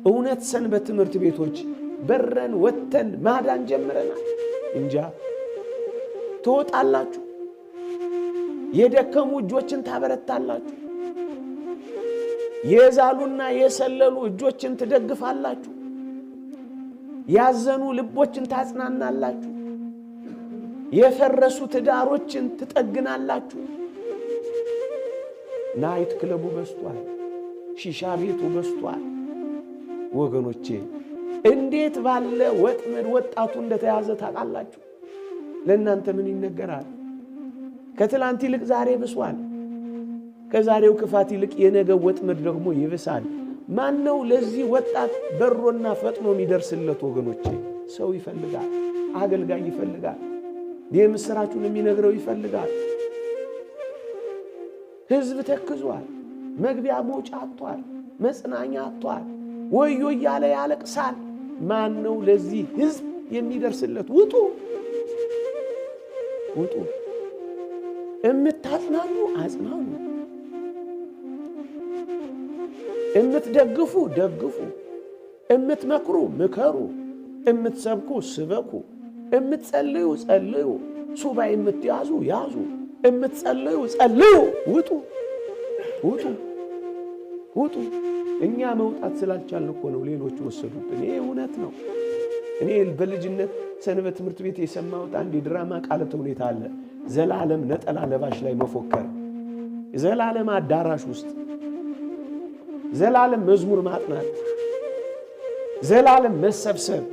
እውነት ሰንበት ትምህርት ቤቶች በረን ወተን ማዳን ጀምረናል። እንጃ ትወጣላችሁ፣ የደከሙ እጆችን ታበረታላችሁ፣ የዛሉና የሰለሉ እጆችን ትደግፋላችሁ፣ ያዘኑ ልቦችን ታጽናናላችሁ፣ የፈረሱ ትዳሮችን ትጠግናላችሁ። ናይት ክለቡ በስቷል፣ ሺሻ ቤቱ በስቷል። ወገኖቼ እንዴት ባለ ወጥመድ ወጣቱ እንደተያዘ ታውቃላችሁ? ለእናንተ ምን ይነገራል? ከትላንት ይልቅ ዛሬ ብሷል። ከዛሬው ክፋት ይልቅ የነገው ወጥመድ ደግሞ ይብሳል። ማን ነው ለዚህ ወጣት በሮና ፈጥኖ የሚደርስለት? ወገኖቼ ሰው ይፈልጋል፣ አገልጋይ ይፈልጋል፣ የምስራቹን የሚነግረው ይፈልጋል። ሕዝብ ተክዟል፣ መግቢያ መውጫ አጥቷል፣ መጽናኛ አጥቷል፣ ወዮ እያለ ያለቅሳል። ማን ነው ለዚህ ሕዝብ የሚደርስለት? ውጡ ውጡ! እምታጽናኑ አጽናኑ፣ እምትደግፉ ደግፉ፣ እምትመክሩ ምከሩ፣ እምትሰብኩ ስበኩ፣ እምትጸልዩ ጸልዩ፣ ሱባኤ እምትያዙ ያዙ፣ እምትጸልዩ ጸልዩ። ውጡ ውጡ ውጡ! እኛ መውጣት ስላልቻልን እኮ ነው ሌሎች ወሰዱብን። ይሄ እውነት ነው። እኔ በልጅነት ሰንበት ትምህርት ቤት የሰማሁት አንድ የድራማ ቃለ ተውኔት አለ። ዘላለም ነጠላ ለባሽ ላይ መፎከር፣ ዘላለም አዳራሽ ውስጥ ዘላለም መዝሙር ማጥናት፣ ዘላለም መሰብሰብ።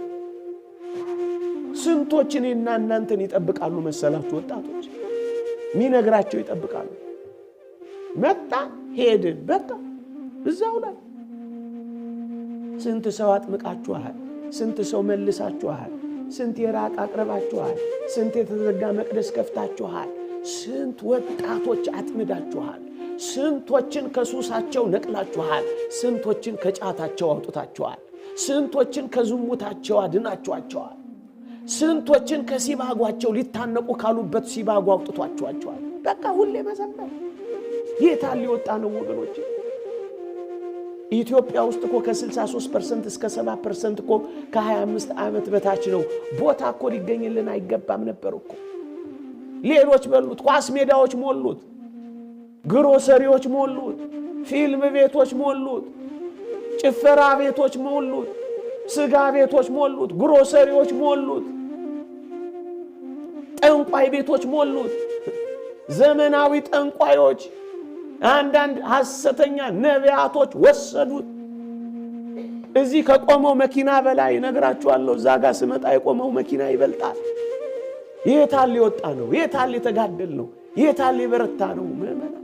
ስንቶች እኔና እናንተን ይጠብቃሉ መሰላችሁ? ወጣቶች ሚነግራቸው ይጠብቃሉ። መጣ ሄደ በቃ እዛው ላይ ስንት ሰው አጥምቃችኋል፣ ስንት ሰው መልሳችኋል፣ ስንት የራቅ አቅርባችኋል፣ ስንት የተዘጋ መቅደስ ከፍታችኋል፣ ስንት ወጣቶች አጥምዳችኋል፣ ስንቶችን ከሱሳቸው ነቅላችኋል፣ ስንቶችን ከጫታቸው አውጥታችኋል፣ ስንቶችን ከዝሙታቸው አድናችኋቸዋል፣ ስንቶችን ከሲባጓቸው ሊታነቁ ካሉበት ሲባጓ አውጥቷቸዋል። በቃ ሁሌ መዘመር የታል ሊወጣ ነው ወገኖች? ኢትዮጵያ ውስጥ እኮ ከ63% እስከ 70% እኮ ከ25 ዓመት በታች ነው። ቦታ እኮ ሊገኝልን አይገባም ነበር እኮ። ሌሎች በሉት፣ ኳስ ሜዳዎች ሞሉት፣ ግሮሰሪዎች ሞሉት፣ ፊልም ቤቶች ሞሉት፣ ጭፈራ ቤቶች ሞሉት፣ ስጋ ቤቶች ሞሉት፣ ግሮሰሪዎች ሞሉት፣ ጠንቋይ ቤቶች ሞሉት። ዘመናዊ ጠንቋዮች አንዳንድ ሐሰተኛ ነቢያቶች ወሰዱት። እዚህ ከቆመው መኪና በላይ ነግራችኋለሁ፣ እዛ ጋር ስመጣ የቆመው መኪና ይበልጣል። የታል ሊወጣ ነው? የታል የተጋደል ነው? የታል የበረታ ነው? ምዕመና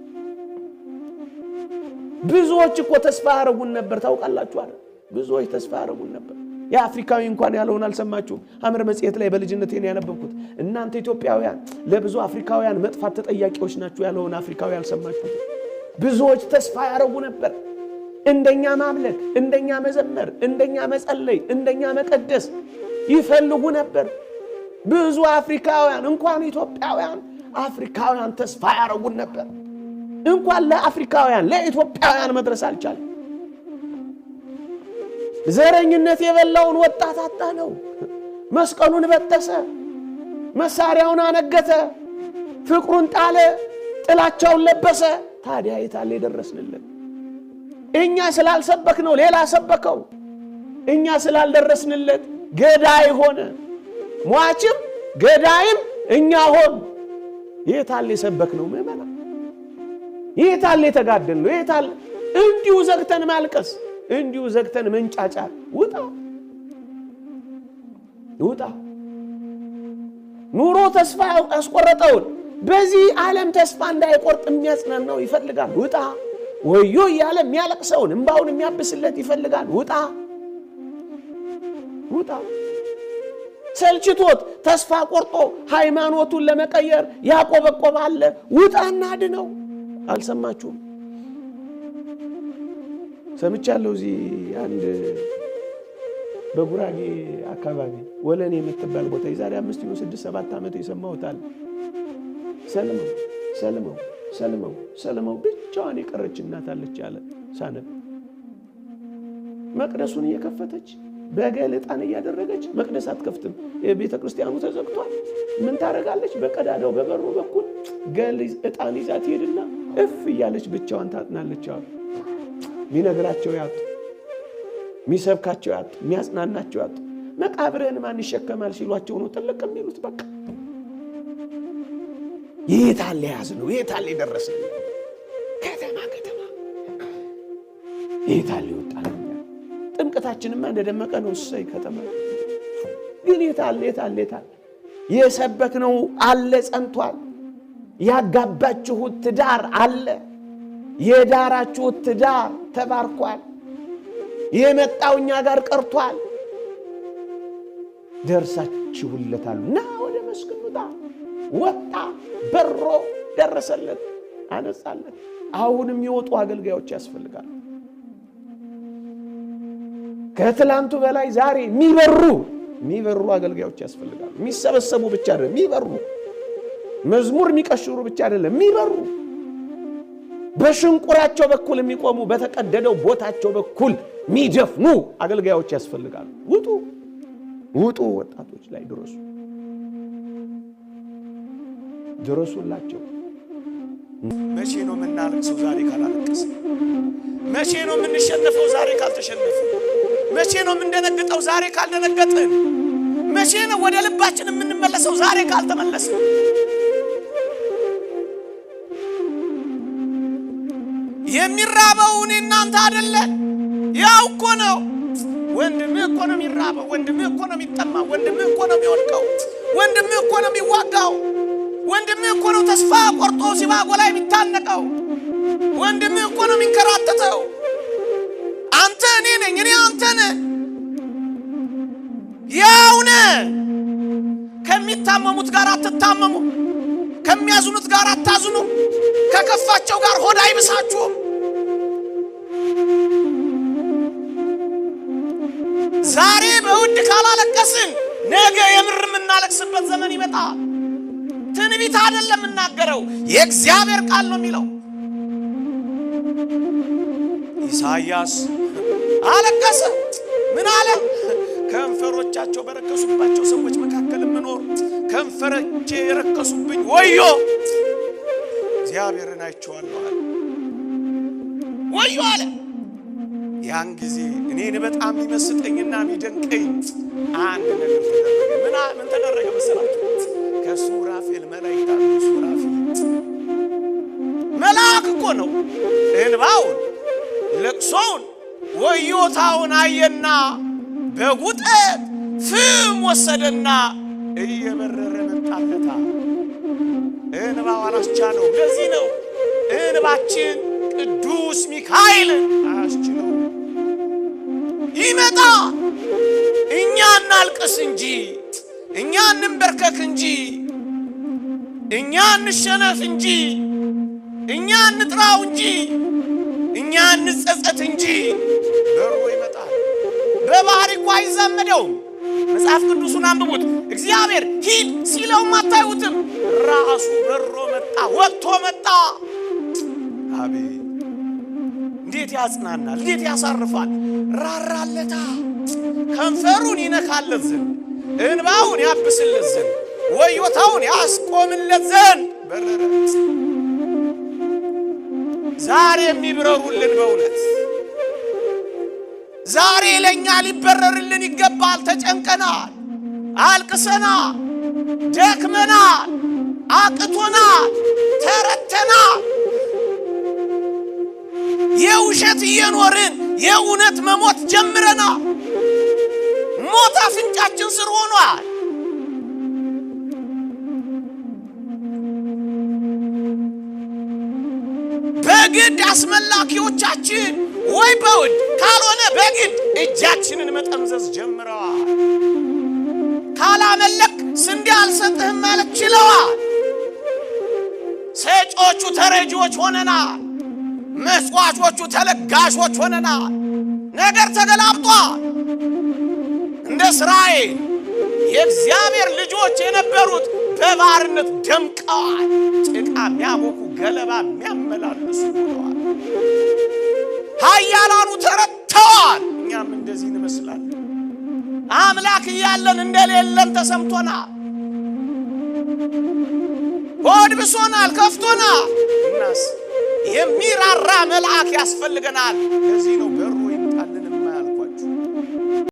ብዙዎች እኮ ተስፋ ያረጉን ነበር። ታውቃላችሁ አይደል? ብዙዎች ተስፋ ያረጉን ነበር። የአፍሪካዊ እንኳን ያለውን አልሰማችሁም? ሐመር መጽሔት ላይ በልጅነቴ ነው ያነበብኩት። እናንተ ኢትዮጵያውያን ለብዙ አፍሪካውያን መጥፋት ተጠያቂዎች ናችሁ ያለውን አፍሪካዊ አልሰማችሁም? ብዙዎች ተስፋ ያረጉ ነበር። እንደኛ ማምለክ፣ እንደኛ መዘመር፣ እንደኛ መጸለይ፣ እንደኛ መቀደስ ይፈልጉ ነበር። ብዙ አፍሪካውያን እንኳን ኢትዮጵያውያን አፍሪካውያን ተስፋ ያረጉን ነበር። እንኳን ለአፍሪካውያን ለኢትዮጵያውያን መድረስ አልቻለም። ዘረኝነት የበላውን ወጣት አጣ ነው። መስቀሉን በጠሰ፣ መሳሪያውን አነገተ፣ ፍቅሩን ጣለ፣ ጥላቻውን ለበሰ። ታዲያ የታለ የደረስንለት? እኛ ስላልሰበክ ነው ሌላ ሰበከው። እኛ ስላልደረስንለት ገዳይ ሆነ። ሟችም ገዳይም እኛ ሆን። የታለ የሰበክ ነው? ምዕመና የታለ የተጋደል ነው? የታለ እንዲሁ ዘግተን ማልቀስ፣ እንዲሁ ዘግተን መንጫጫት? ውጣ ውጣ! ኑሮ ተስፋ ያስቆረጠውን በዚህ ዓለም ተስፋ እንዳይቆርጥ የሚያጽናናው ይፈልጋል። ውጣ! ወዮ እያለ የሚያለቅሰውን እንባውን የሚያብስለት ይፈልጋል። ውጣ ውጣ! ሰልችቶት ተስፋ ቆርጦ ሃይማኖቱን ለመቀየር ያቆበቆባለ ውጣና አድነው። አልሰማችሁም? ሰምቻለሁ። እዚህ አንድ በጉራጌ አካባቢ ወለኔ የምትባል ቦታ የዛሬ 5 ይሁን 6 7 ዓመት የሰማሁታል። ሰልመው ብቻዋን የቀረች እናት አለች ያለ ሳነብ መቅደሱን እየከፈተች በገል ዕጣን እያደረገች መቅደስ አትከፍትም። ቤተ ክርስቲያኑ ተዘግቷል። ምን ታረጋለች? በቀዳዳው በበሩ በኩል ገል ዕጣን ይዛ ትሄድና እፍ እያለች ብቻዋን ታጥናለች። አሉ ሚነግራቸው ያጡ፣ ሚሰብካቸው ያጡ፣ ሚያጽናናቸው ያጡ። መቃብርህን ማን ይሸከማል ሲሏቸው ነው ጥልቅ የሚሉት። በቃ የታለ ያዝነው፣ የታለ የደረሰልን ከተማ የታለ ይወጣል። ጥምቀታችንማ እንደደመቀ ነው። እሰይ ከተማ ግን የታለ የሰበክነው አለ ጸንቷል። ያጋባችሁት ትዳር አለ፣ የዳራችሁት ትዳር ተባርኳል። የመጣው እኛ ጋር ቀርቷል። ደርሳችሁለታል። ና ወደ መስቀል ወጣ፣ በሮ ደረሰለት፣ አነጻለት። አሁንም የወጡ አገልጋዮች ያስፈልጋሉ። ከትላንቱ በላይ ዛሬ የሚበሩ አገልጋዮች ያስፈልጋሉ። የሚሰበሰቡ ብቻ አይደለም፣ የሚበሩ መዝሙር የሚቀሽሩ ብቻ አይደለም፣ የሚበሩ በሽንቁራቸው በኩል የሚቆሙ በተቀደደው ቦታቸው በኩል የሚደፍኑ አገልጋዮች ያስፈልጋሉ። ውጡ፣ ወጣቶች ላይ ድረሱላቸው። መቼ ነው የምናለቅሰው? ዛሬ ካላለቀስ። መቼ ነው የምንሸነፈው? ዛሬ ካልተሸነፈ። መቼ ነው የምንደነግጠው? ዛሬ ካልደነገጥን። መቼ ነው ወደ ልባችን የምንመለሰው? ዛሬ ካልተመለስን። የሚራበው እናንተ አይደለ? ያው እኮ ነው። ወንድምህ እኮ ነው የሚራበው፣ ወንድምህ እኮ ነው የሚጠማው፣ ወንድምህ እኮ ነው የሚወድቀው፣ ወንድምህ እኮ ነው የሚዋጋው፣ ወንድምህ እኮ ነው ተስፋ ቆርጦ ሲባጎ ላይ የሚታነቀው፣ ወንድምህ እኮ ነው የሚንከራተተው። አንተ እኔ ነኝ፣ እኔ አንተ ነህ፣ ያው ነህ። ከሚታመሙት ጋር አትታመሙ፣ ከሚያዝኑት ጋር አታዝኑ፣ ከከፋቸው ጋር ሆድ አይብሳችሁ። ዛሬ በውድ ካላለቀስን ነገ የምር የምናለቅስበት ዘመን ይመጣል። ትንቢት አይደለም የምናገረው፣ የእግዚአብሔር ቃል ነው የሚለው። ኢሳይያስ አለቀሰ። ምን አለ? ከንፈሮቻቸው በረከሱባቸው ሰዎች መካከል ምኖር፣ ከንፈሮቼ የረከሱብኝ ወዮ፣ እግዚአብሔርን አይቼዋለሁ አለ። ወዮ አለ። ያን ጊዜ እኔን በጣም የሚመስጠኝና የሚደንቀኝ አንድ ነገር ተደረገ። ምን ተደረገ መሰላችሁ? ከሱራፌል መላእክት አንዱ ሱራፌል መልአክ እኮ ነው። እንባውን፣ ለቅሶውን፣ ወዮታውን አየና በጉጠት ፍም ወሰደና እየበረረ መጣለታ። እንባው አላስቻለው። ለዚህ ነው እንባችን ቅዱስ ሚካኤል አያስችለው። ይመጣ እኛ እናልቅስ እንጂ፣ እኛ እንበርከክ እንጂ፣ እኛ እንሸነፍ እንጂ፣ እኛ እንጥራው እንጂ፣ እኛ እንጸጸት እንጂ በሮ ይመጣል። በባህር እኮ አይዛመደውም። መጽሐፍ ቅዱሱን አንብቡት። እግዚአብሔር ሂድ ሲለውም አታዩትም። ራሱ በሮ መጣ፣ ወጥቶ መጣ። አቤት እንዴት ያጽናናል! እንዴት ያሳርፋል! ራራለታ። ከንፈሩን ይነካለት ዘንድ፣ እንባውን ያብስለት ዘንድ፣ ወዮታውን ያስቆምለት ዘንድ በረረ። ዛሬ የሚብረሩልን በእውነት ዛሬ ለኛ ሊበረርልን ይገባል። ተጨንቀናል፣ አልቅሰናል፣ ደክመናል፣ አቅቶናል፣ ተረተናል። የውሸት እየኖርን የእውነት መሞት ጀምረናል። ሞት አፍንጫችን ስር ሆኗል። በግድ አስመላኪዎቻችን ወይ በውድ ካልሆነ በግድ እጃችንን መጠምዘዝ ጀምረዋል። ካላመለክ ስንዴ አልሰጥህም ማለት ችለዋል። ሰጪዎቹ ተረጂዎች ሆነናል። መስዋዕቶቹ ተለጋሾች ሆነናል። ነገር ተገላብጧል። እንደ እስራኤል የእግዚአብሔር ልጆች የነበሩት በባርነት ደምቀዋል። ጭቃ የሚያቦኩ ገለባ የሚያመላልሱ ሆነዋል። ኃያላኑ ተረተው ተዋል። እኛም እንደዚህ እንመስላለን። አምላክ እያለን እንደሌለን ተሰምቶናል። ሆድ ብሶናል፣ ከፍቶናል። እናስ የሚራራ መልአክ ያስፈልገናል። ለዚህ ነው በሩ